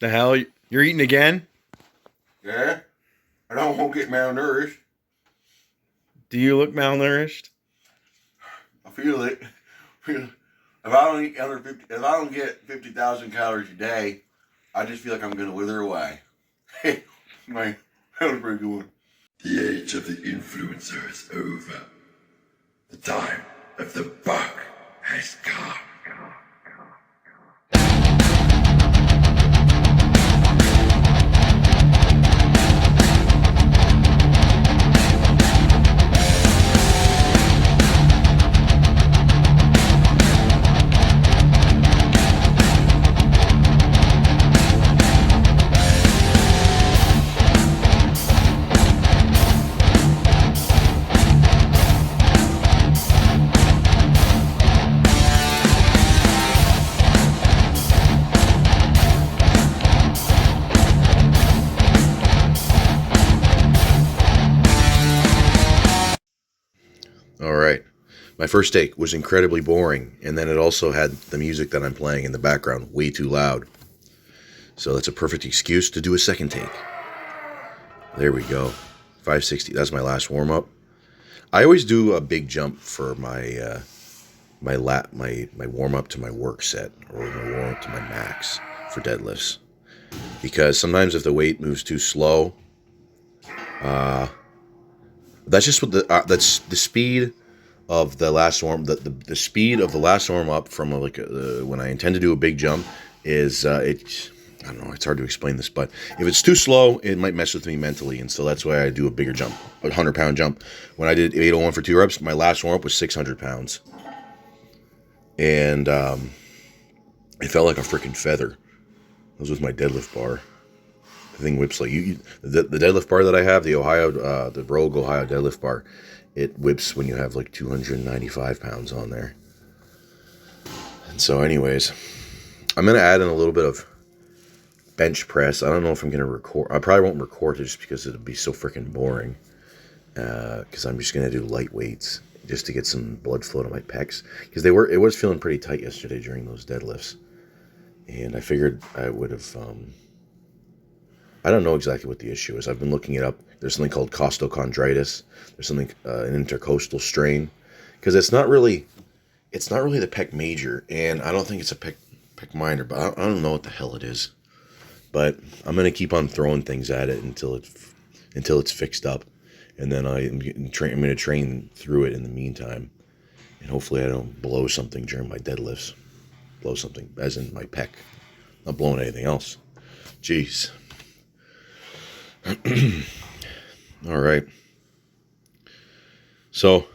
The hell? You're eating again? Yeah. I don't want to get malnourished. Do you look malnourished? I feel it. If I don't eat under 50, if I don't get 50,000 calories a day, I just feel like I'm gonna wither away. Man, that was a pretty good one. The age of the influencer is over. The time of the buck has come. All right. My first take was incredibly boring, and then it also had the music that I'm playing in the background way too loud. So that's a perfect excuse to do a second take. There we go. 560. That's my last warm up. I always do a big jump for my my warm up to my work set, or my warm up to my max for deadlifts, because sometimes if the weight moves too slow, that's just what that's the speed of the last warm the speed of the last warm up from when I intend to do a big jump is I don't know, it's hard to explain this, but if it's too slow, it might mess with me mentally, and so that's why I do a bigger jump, a 100-pound jump. When I did 801 for 2 reps, my last warm up was 600 pounds, and it felt like a freaking feather. That was with my deadlift bar. The thing whips like the deadlift bar that I have, the Rogue Ohio deadlift bar, it whips when you have like 295 pounds on there. And so anyways, I'm going to add in a little bit of bench press. I don't know if I'm going to record. I probably won't record it just because it'll be so freaking boring. Because I'm just going to do light weights just to get some blood flow to my pecs. Because it was feeling pretty tight yesterday during those deadlifts. And I figured I would have... I don't know exactly what the issue is. I've been looking it up. There's something called costochondritis. There's something, an intercostal strain, because it's not really the pec major, and I don't think it's a pec minor, but I don't know what the hell it is. But I'm gonna keep on throwing things at it until it's fixed up, and then I'm gonna train through it in the meantime, and hopefully I don't blow something during my deadlifts. Blow something, as in my pec. Not blowing anything else. Jeez. All right. So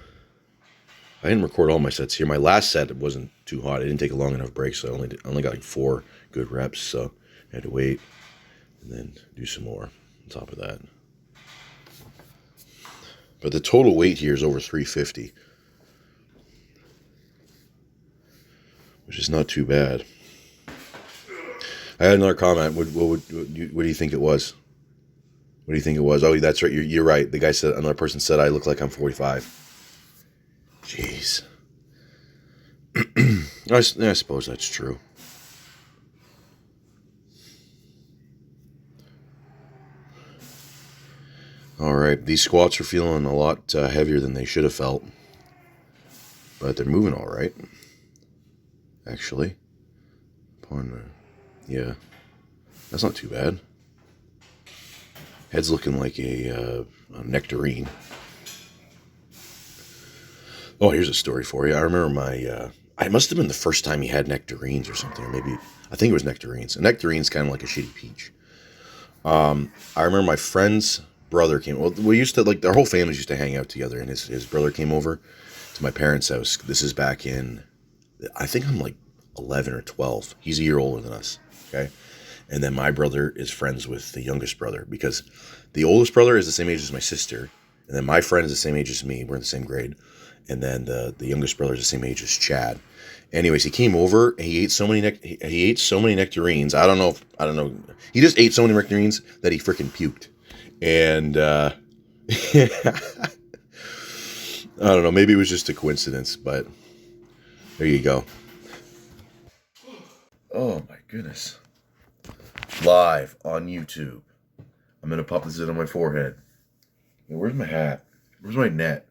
I didn't record all my sets here. My last set wasn't too hot. I didn't take a long enough break, so I only got like 4 good reps. So I had to wait and then do some more on top of that. But the total weight here is over 350, which is not too bad. I had another comment. What do you think it was? What do you think it was? Oh, that's right. You're right. The guy said, another person said, I look like I'm 45. Jeez. I suppose that's true. All right. These squats are feeling a lot heavier than they should have felt. But they're moving all right. Actually. Yeah. That's not too bad. Head's looking like a nectarine. Oh, here's a story for you. I remember it must have been the first time he had nectarines or something, or maybe, I think it was nectarines. A nectarine's kind of like a shitty peach. I remember my friend's brother came, well, we used to, like, our whole families used to hang out together, and his brother came over to my parents' house. This is back in, I think I'm like 11 or 12. He's a year older than us, okay? And then my brother is friends with the youngest brother, because the oldest brother is the same age as my sister. And then my friend is the same age as me. We're in the same grade. And then the youngest brother is the same age as Chad. Anyways, he came over and he ate so many nectarines. I don't know. He just ate so many nectarines that he freaking puked. And I don't know. Maybe it was just a coincidence, but there you go. Oh my goodness. live on YouTube. I'm going to pop this in on my forehead. Where's my hat? Where's my net?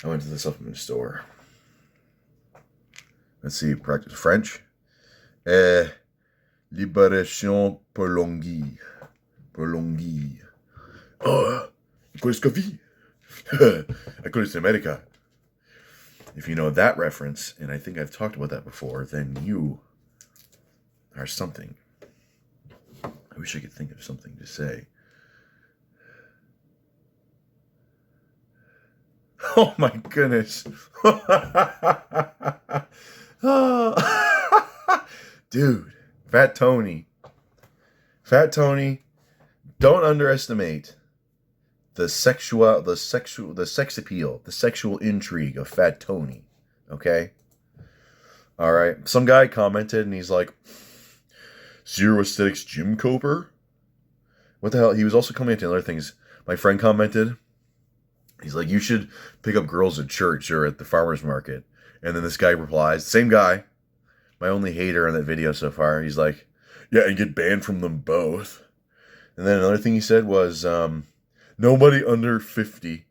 I went to the supplement store. Let's see, practice French. Libération prolongée. Prolongée. Oh, qu'est-ce que vie? I couldn't America. If you know that reference, and I think I've talked about that before, then you are something. I wish I could think of something to say. Oh my goodness. Dude, Fat Tony. Fat Tony, don't underestimate the sex appeal, the sexual intrigue of Fat Tony. Okay? All right. Some guy commented and he's like, Zero Aesthetics Gym Coper? What the hell? He was also commenting on other things. My friend commented, he's like, you should pick up girls at church or at the farmer's market. And then this guy replies, same guy, my only hater on that video so far. He's like, yeah, and get banned from them both. And then another thing he said was, nobody under 50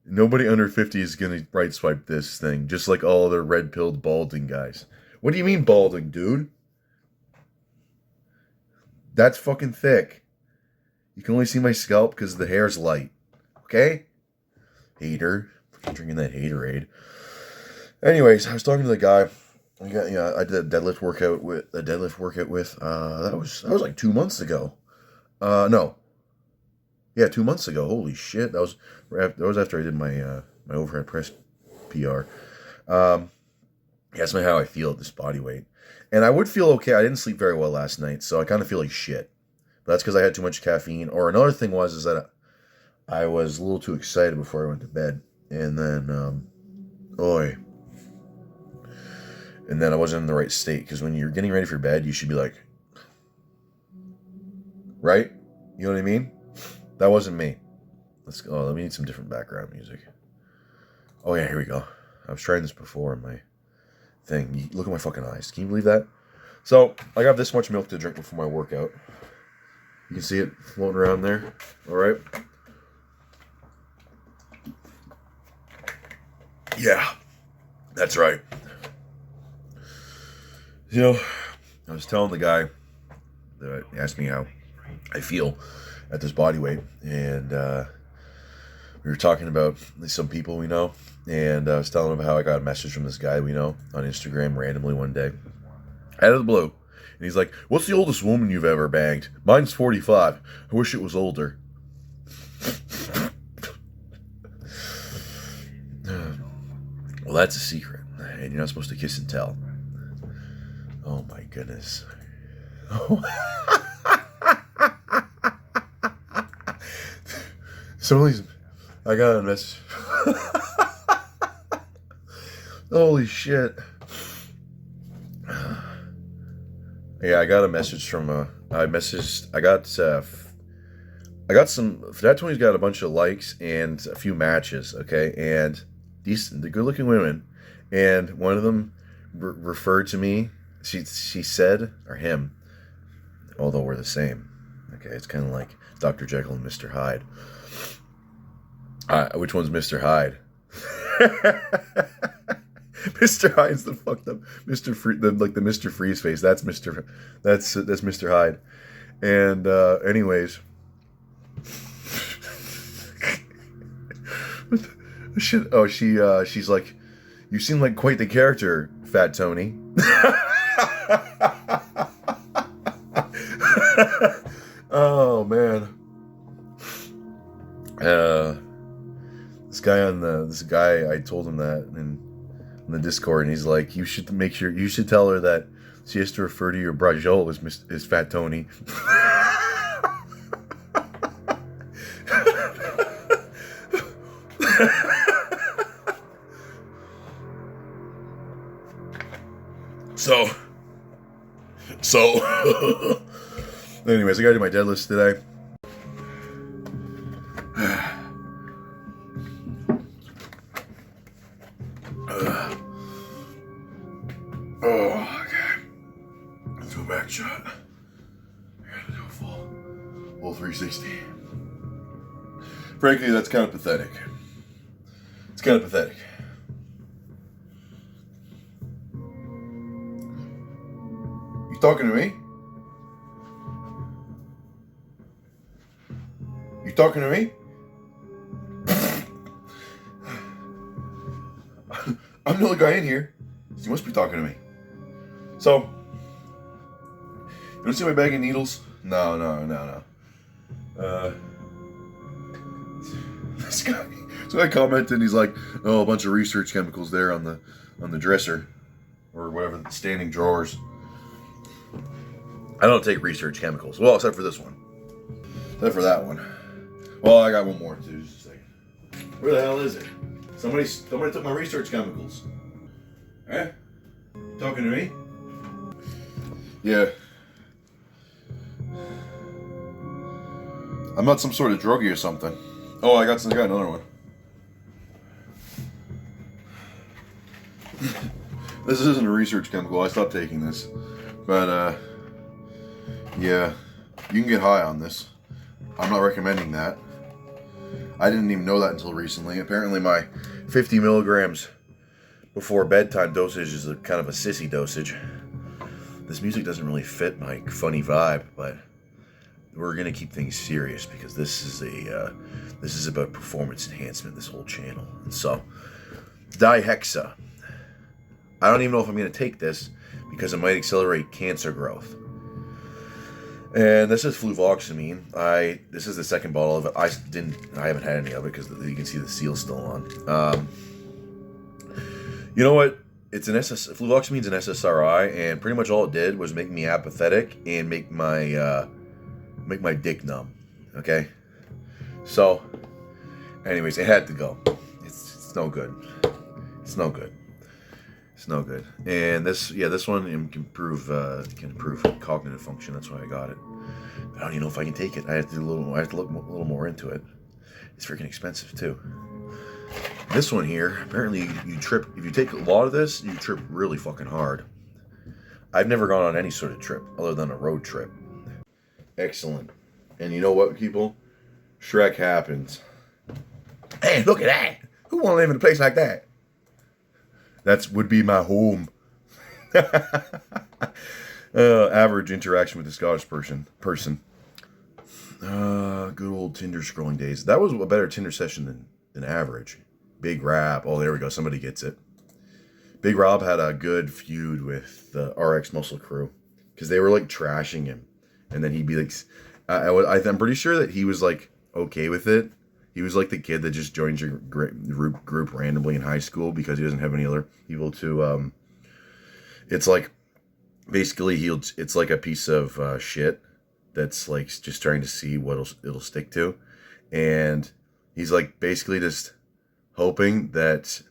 is going to right swipe this thing, just like all other red-pilled balding guys. What do you mean balding, dude? That's fucking thick. You can only see my scalp because the hair's light. Okay? Hater. I'm drinking that haterade. Anyways, I was talking to the guy. I did a deadlift workout with. That was like 2 months ago. No. Yeah, 2 months ago. Holy shit. That was after I did my my overhead press PR. He asked me how I feel at this body weight. And I would feel okay. I didn't sleep very well last night, so I kind of feel like shit. But that's because I had too much caffeine. Or another thing is that I was a little too excited before I went to bed. And then, And then I wasn't in the right state. Because when you're getting ready for bed, you should be like, right? You know what I mean? That wasn't me. Let's go. Oh, let me need some different background music. Oh, yeah, here we go. I was trying this before in my thing. Look at my fucking eyes. Can you believe that? So, I got this much milk to drink before my workout. You can see it floating around there. All right. Yeah, that's right. You know, I was telling the guy that asked me how I feel at this body weight, and we were talking about some people we know, and I was telling him how I got a message from this guy we know on Instagram randomly one day, out of the blue, and he's like, "What's the oldest woman you've ever banged? Mine's 45. I wish it was older." Well, that's a secret, and you're not supposed to kiss and tell. Oh my goodness. Some of these, I got a message. Holy shit. Yeah, I got a message from I got some, Fat Tony's got a bunch of likes and a few matches, okay, and decent, the good-looking women, and one of them referred to me. She said, or him, although we're the same. Okay, it's kind of like Dr. Jekyll and Mr. Hyde. Which one's Mr. Hyde? Mr. Hyde's the fucked up Mr. the Mr. Freeze face. That's Mr. Hyde. And anyways, shit. Oh, she's like, you seem like quite the character, Fat Tony. Oh man. This guy, I told him that in the Discord, and he's like, you should tell her that she has to refer to your brajol as Fat Tony. So, anyways, I gotta do my deadlifts today. Oh, okay. Let's go back shot. Full 360. Frankly, that's kind of pathetic. It's kind of pathetic. You talking to me? You talking to me? I'm the only guy in here. So you must be talking to me. So, you want to see my bag of needles? No. This guy commented, and he's like, "Oh, a bunch of research chemicals there on the dresser, or whatever, the standing drawers." I don't take research chemicals. Well, except for this one. Except for that one. Well, I got one more too. Just a second. Where the hell is it? Somebody took my research chemicals. Eh? Talking to me? Yeah. I'm not some sort of druggie or something. Oh, I got another one. This isn't a research chemical. I stopped taking this. But, yeah. You can get high on this. I'm not recommending that. I didn't even know that until recently. Apparently my 50 milligrams before bedtime dosage is a kind of a sissy dosage. This music doesn't really fit my funny vibe, but we're gonna keep things serious because this is about performance enhancement, this whole channel. And so, dihexa. I don't even know if I'm gonna take this because it might accelerate cancer growth. And this is fluvoxamine. This is the second bottle of it. I haven't had any of it because you can see the seal still on. You know what? Fluvoxamine's an SSRI, and pretty much all it did was make me apathetic and make my dick numb. Okay, so, anyways, it had to go. It's no good. It's no good. It's no good. And this one can improve cognitive function. That's why I got it. But I don't even know if I can take it. I have to look a little more into it. It's freaking expensive too. This one here, apparently you trip. If you take a lot of this, you trip really fucking hard. I've never gone on any sort of trip other than a road trip. Excellent. And you know what, people? Shrek happens. Hey, look at that! Who want to live in a place like that? That would be my home. Average interaction with the Scottish person. Good old Tinder scrolling days. That was a better Tinder session than average. Big Rob. Oh, there we go. Somebody gets it. Big Rob had a good feud with the RX Muscle crew because they were like trashing him, and then he'd be like, I'm pretty sure that he was like okay with it. He was like the kid that just joins your group randomly in high school because he doesn't have any other people to. It's like basically it's like a piece of shit that's like just trying to see what it'll stick to, and he's like basically just hoping that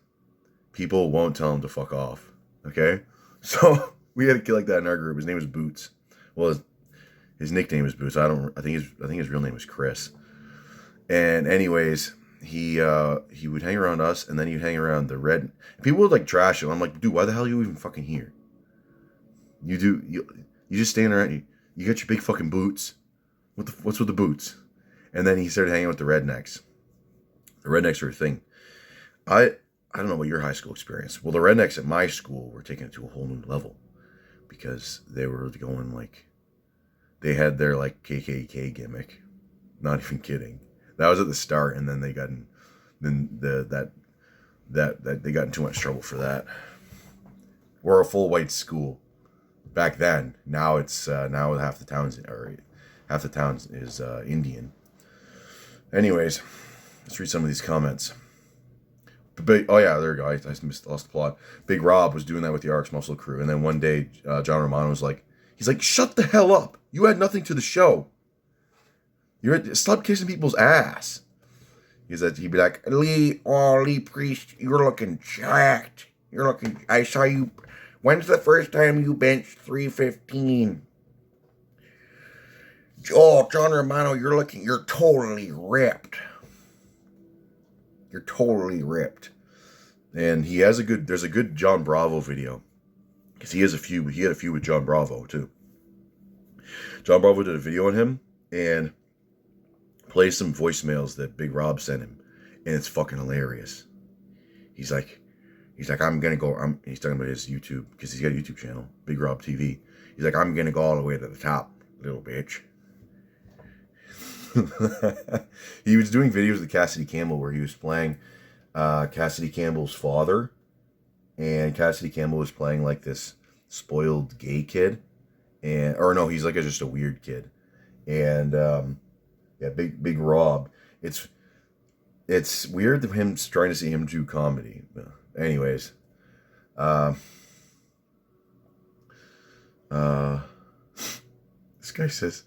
people won't tell him to fuck off. Okay, so we had a kid like that in our group. His name was Boots. Well, his nickname is Boots. I think his real name was Chris. And anyways, he would hang around us, and then he'd hang around the red. People would like trash him. I'm like, dude, why the hell are you even fucking here? You just stand around. You got your big fucking boots. What's with the boots? And then he started hanging with the rednecks. The rednecks are a thing. I don't know about your high school experience. Well, the rednecks at my school were taking it to a whole new level because they were going like, they had their like KKK gimmick. Not even kidding. That was at the start, and then they got they got in too much trouble for that. We're a full white school back then. Now it's now half the town is Indian. Anyways, let's read some of these comments. Oh yeah, there we go. I lost the plot. Big Rob was doing that with the RX Muscle crew, and then one day John Romano was like, he's like, shut the hell up. You had nothing to the show. Stop kissing people's ass. He'd be like, Lee Priest, you're looking jacked. I saw you. When's the first time you benched 315? Oh, John Romano, you're totally ripped. You're totally ripped. And there's a good John Bravo video. Because he had a feud with John Bravo too. John Bravo did a video on him, and plays some voicemails that Big Rob sent him, and it's fucking hilarious. He's like, I'm gonna go. He's talking about his YouTube because he's got a YouTube channel, Big Rob TV. He's like, I'm gonna go all the way to the top, little bitch. He was doing videos with Cassidy Campbell where he was playing Cassidy Campbell's father, and Cassidy Campbell was playing like this spoiled gay kid, or no, he's like just a weird kid, and yeah, Big Rob. It's weird of him trying to see him do comedy. Anyways, this guy says,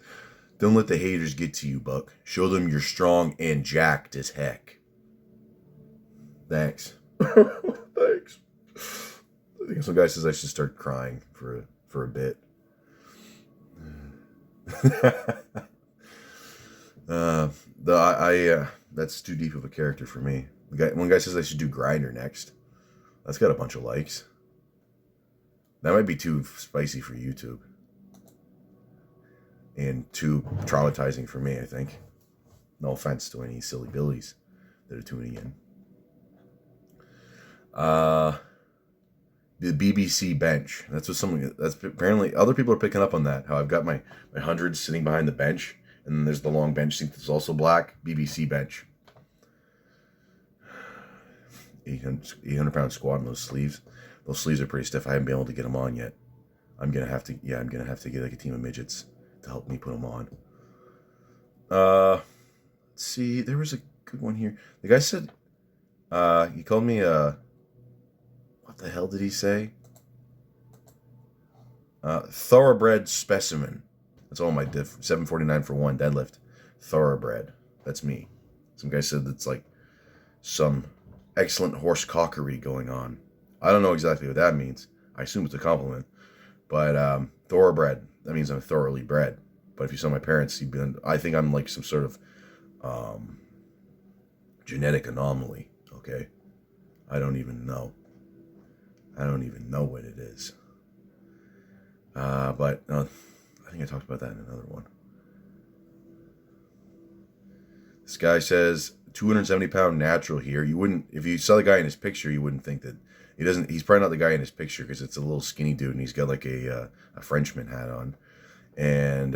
"Don't let the haters get to you, Buck. Show them you're strong and jacked as heck." Thanks. Thanks. I think some guy says I should start crying for a bit. That's too deep of a character for me. One guy says I should do Grinder next. That's got a bunch of likes. That might be too spicy for YouTube. And too traumatizing for me, I think. No offense to any silly billies that are tuning in. The BBC bench. That's apparently other people are picking up on that. How I've got my hundreds sitting behind the bench, and then there's the long bench seat that's also black. BBC bench. 800-pound squat in those sleeves. Those sleeves are pretty stiff. I haven't been able to get them on yet. I'm gonna have to get like a team of midgets to help me put them on. Let's see, there was a good one here. The guy said, he called me what the hell did he say? Thoroughbred specimen. That's all my diff. 749 for one deadlift. Thoroughbred. That's me. Some guy said that's like some excellent horse cockery going on. I don't know exactly what that means. I assume it's a compliment. But thoroughbred, that means I'm thoroughly bred. But if you saw my parents, I think I'm like some sort of genetic anomaly. Okay? I don't even know what it is. But I think I talked about that in another one. This guy says 270-pound natural here. You wouldn't, if you saw the guy in his picture, you wouldn't think that he's probably not the guy in his picture because it's a little skinny dude and he's got like a Frenchman hat on. And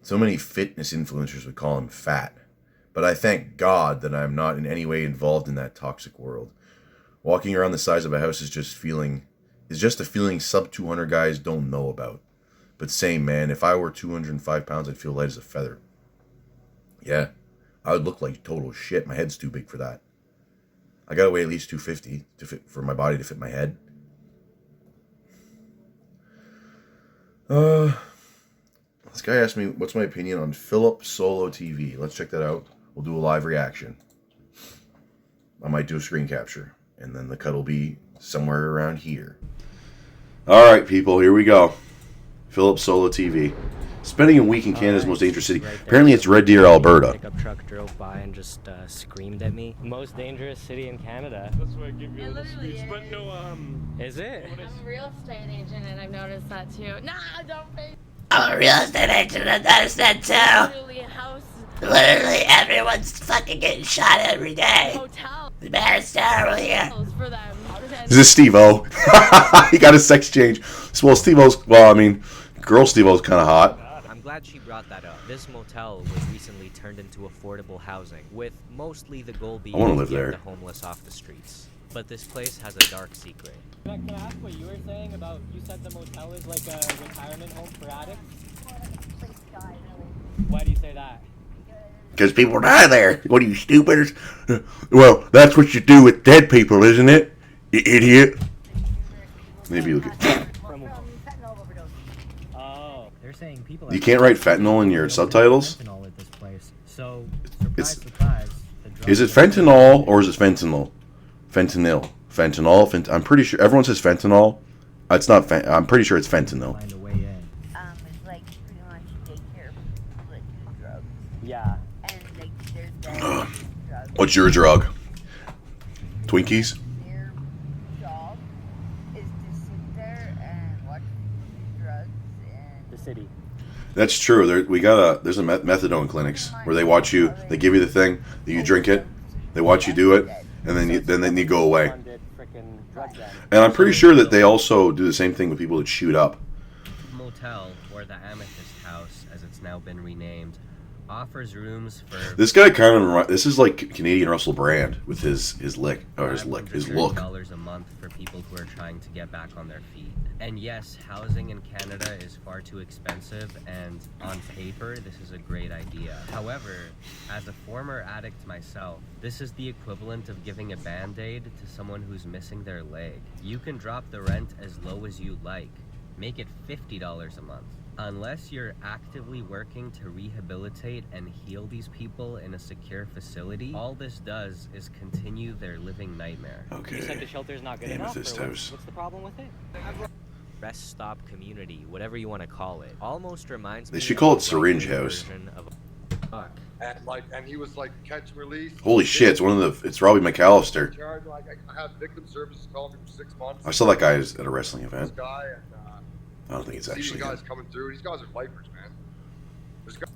so many fitness influencers would call him fat. But I thank God that I'm not in any way involved in that toxic world. Walking around the size of a house is just a feeling sub 200 guys don't know about. But same, man, if I were 205 pounds, I'd feel light as a feather. Yeah, I would look like total shit. My head's too big for that. I gotta weigh at least 250 for my body to fit my head. This guy asked me, what's my opinion on Philip Solo TV? Let's check that out. We'll do a live reaction. I might do a screen capture. And then the cut will be somewhere around here. All right, people, here we go. Philip Solo TV. Spending a week in Canada's most dangerous city. Right, apparently it's Red Deer, Alberta. Pickup truck drove by and just screamed at me. Most dangerous city in Canada. That's why I give you a little speech, but no, Is it? I'm a real estate agent and I've noticed that too. Nah, don't pay. I'm a real estate agent and I noticed that too. Literally a house, Literally everyone's fucking getting shot every day. hotel The mayor's terrible here. for them. Is this Steve-O? He got a sex change. Well, Steve-O's, girl Steve-O's kind of hot. I'm glad she brought that up. This motel was recently turned into affordable housing, with mostly the goal being wanna to live get there. the homeless off the streets. But this place has a dark secret. Can I ask what you were saying about, you said the motel is like a retirement home for addicts? Why do you say that? Because people die there. What are you, stupid? Well, that's what you do with dead people, isn't it? You idiot. Maybe you'll get... Oh. They're saying people You can't write fentanyl in your subtitles? fentanyl at this place. So, It's- surprise, the drug Is it fentanyl or is it fentanyl? Fentanyl. Fentanyl. I'm pretty sure everyone says fentanyl. It's not. I'm pretty sure it's fentanyl. find a way in. It's like pretty much daycare for like do drugs. Yeah. And like there's that drugs. What's your drug? Twinkies? Their job is to sit there and watch people do drugs and The city. That's true. There's a methadone clinics where they watch you. They give you the thing, you drink it, they watch you do it, and then you go away. And I'm pretty sure that they also do the same thing with people that shoot up. Motel, or the Amethyst House, as it's now been renamed, offers rooms for. This guy this is like Canadian Russell Brand with his look. $530 a month for people who are trying to get back on their feet. And yes, housing in Canada is far too expensive, and on paper, this is a great idea. However, as a former addict myself, this is the equivalent of giving a Band-Aid to someone who's missing their leg. You can drop the rent as low as you like. Make it $50 a month. Unless you're actively working to rehabilitate and heal these people in a secure facility, all this does is continue their living nightmare. Okay. You said the shelter's not good enough, or what's the problem with it? Rest stop community, whatever you want to call it, almost reminds me. They should call of it a Syringe right-wing House. version of And he was like catch and release. Holy shit! It's Robbie McAllister. Like I had victim services call me for 6 months. I saw that guy at a wrestling This event. guy and I don't think it's see actually these guys him. coming through. These guys are lifers, man. There's guys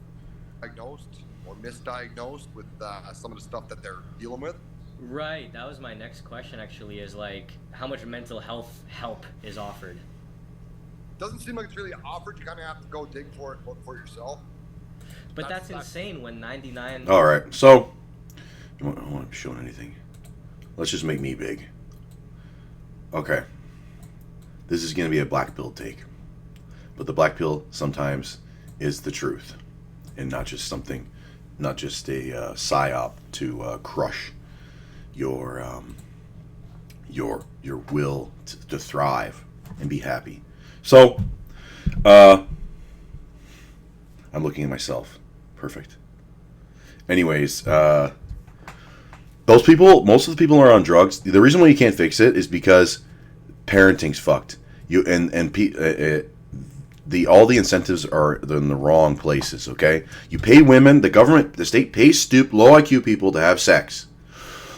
diagnosed or misdiagnosed with some of the stuff that they're dealing with. Right, that was my next question actually, is like, how much mental health help is offered? Doesn't seem like it's really offered. You kind of have to go dig for it, look for it yourself. But that's insane when 99... All right, so I don't want to be showing anything. Let's just make me big. Okay, this is going to be a black pill take, but the black pill sometimes is the truth, and not just a psyop to crush your will to thrive and be happy. So, I'm looking at myself. Perfect. Anyways, those people, most of the people are on drugs. The reason why you can't fix it is because parenting's fucked. All the incentives are in the wrong places. Okay, you pay women, the state pays low IQ people to have sex.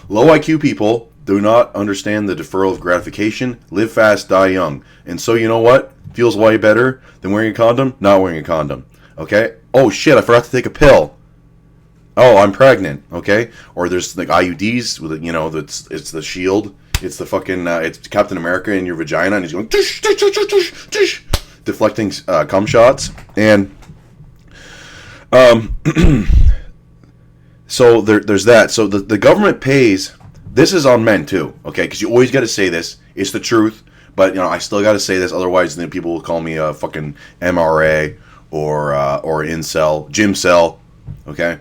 Low IQ people do not understand the deferral of gratification. Live fast, die young. And so you know what? Feels way better than wearing a condom? Not wearing a condom. Okay? Oh shit, I forgot to take a pill. Oh, I'm pregnant. Okay? Or there's like IUDs with it's the shield. It's the fucking it's Captain America in your vagina, and he's going tush, tush, tush, tush, tush, deflecting cum shots. And so there's that. So the government pays. This is on men too, okay? Because you always got to say this. It's the truth. But I still got to say this. Otherwise, then people will call me a fucking MRA or incel, gym cell, okay?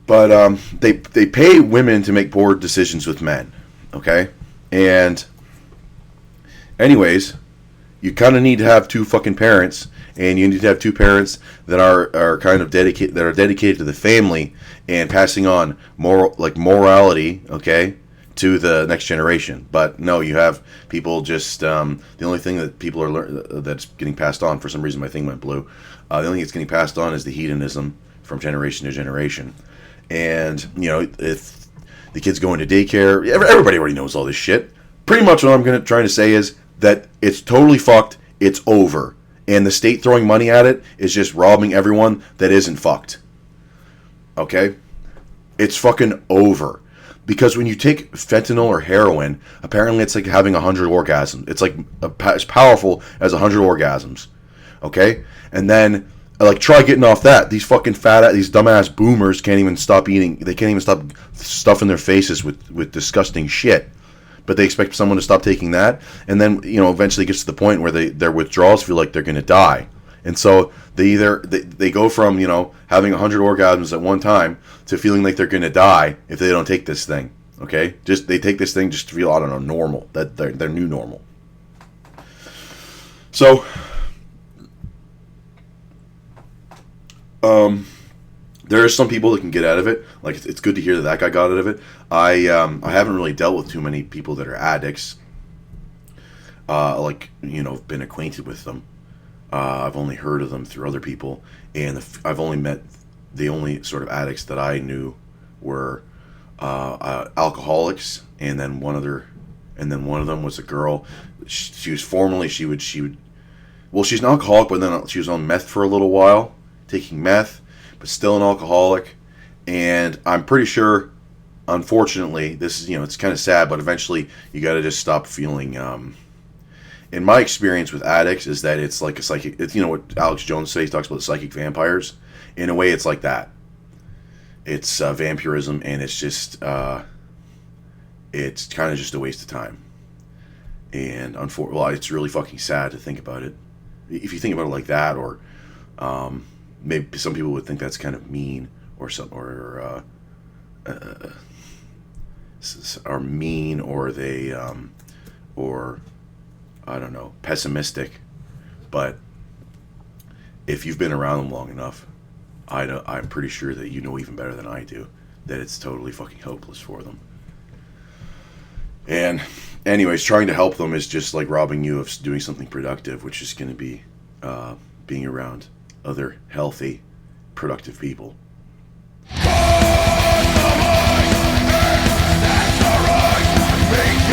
But they pay women to make poor decisions with men, okay? And anyways, you kind of need to have two fucking parents, and you need to have two parents that are kind of dedicated to the family and passing on morality, okay, to the next generation. But no, you have people just the only thing that people are that's getting passed on, for some reason my thing went blue. The only thing that's getting passed on is the hedonism from generation to generation. And if the kids go into daycare, everybody already knows all this shit. Pretty much what I'm trying to say is that it's totally fucked. It's over. And the state throwing money at it is just robbing everyone that isn't fucked. Okay? It's fucking over. Because when you take fentanyl or heroin, apparently it's like having 100 orgasms. It's like as powerful as 100 orgasms. Okay? And then, try getting off that. These fucking these dumbass boomers can't even stop eating. They can't even stop stuffing their faces with disgusting shit. But they expect someone to stop taking that. And then, eventually it gets to the point where their withdrawals feel like they're going to die. And so they go from, having 100 orgasms at one time to feeling like they're going to die if they don't take this thing. Okay? They take this thing just to feel, I don't know, normal. That their new normal. So, there are some people that can get out of it. Like, it's good to hear that guy got out of it. I haven't really dealt with too many people that are addicts. Been acquainted with them. I've only heard of them through other people, and I've only met the only sort of addicts that I knew were alcoholics, and then one of them was a girl. She would Well, she's an alcoholic, but then she was on meth for a little while, taking meth, but still an alcoholic. And I'm pretty sure, unfortunately, this is, it's kind of sad, but eventually you got to just stop feeling. In my experience with addicts, is that it's like a psychic. It's, what Alex Jones says. He talks about the psychic vampires. In a way, it's like that. It's vampirism, and it's just it's kind of just a waste of time. And it's really fucking sad to think about it. If you think about it like that, or maybe some people would think that's kind of mean, or something, or mean, or they, or I don't know, pessimistic. But if you've been around them long enough, I'm pretty sure that you know even better than I do that it's totally fucking hopeless for them. And anyways, trying to help them is just like robbing you of doing something productive, which is going to be being around other healthy, productive people. That's alright.